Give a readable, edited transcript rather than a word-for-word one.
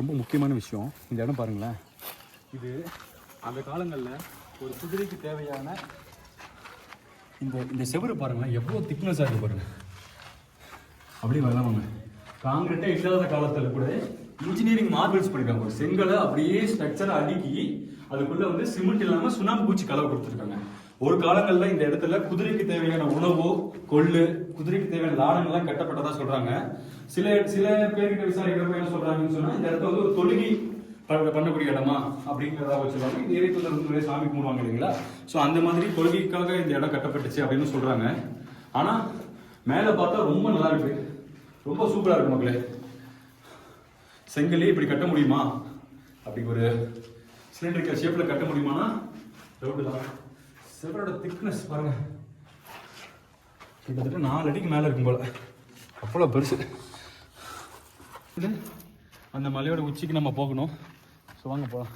ரொம்ப முக்கியமான விஷயம் இந்த இடம் பாருங்களேன். இது அந்த காலங்களில் ஒரு குதிரைக்கு தேவையான இந்த செவரு பாருங்களேன், எவ்வளோ திக்னஸாக இருக்குது பாருங்கள். அப்படியே வரலாமாங்க. காங்கிரீட்டே இல்லாத காலத்தில் கூட இன்ஜினியரிங் மார்பிள்ஸ் பண்ணியிருக்காங்க. ஒரு செங்கலை அப்படியே ஸ்ட்ரக்சரை அடுக்கி அதுக்குள்ளே வந்து சிமெண்ட் இல்லாமல் சுண்ணாம்பு பூச்சி கலவை கொடுத்துருக்காங்க. ஒரு காலங்களில் இந்த இடத்துல குதிரைக்கு தேவையான உணவோ கொள்ளு, குதிரைக்கு தேவையான லாடங்கள்லாம் கட்டப்பட்டதாக சொல்கிறாங்க. சில பேர்கிட்ட விசாரிக்கிறப்ப என்ன சொல்கிறாங்கன்னு சொன்னால், இந்த இடத்த வந்து ஒரு தொழுகை பண்ணக்கூடிய இடமா அப்படிங்கிறதா வச்சுருவாங்க. இந்த இறைத்தொண்டர் வந்து நிறைய சாமி கும்பிடுவாங்க இல்லைங்களா. ஸோ அந்த மாதிரி தொழுகைக்காக இந்த இடம் கட்டப்பட்டுச்சு அப்படின்னு சொல்கிறாங்க. ஆனால் மேலே பார்த்தா ரொம்ப நல்லா இருக்கு, ரொம்ப சூப்பராக இருக்கு மக்களே. செங்கல்லே இப்படி கட்ட முடியுமா, அப்படி ஒரு சிலிண்டரிக்கல் ஷேப்பில் கட்ட முடியுமானா டவுட்டு தான். செவரோட திக்னஸ் பாருங்க, கிட்டத்தட்ட 4 அடிக்கு மேலே இருக்கும் போல, அவ்வளோ பெருசு. அந்த மலையோட உச்சிக்கு நம்ம போகணும். ஸோ வாங்க போகலாம்.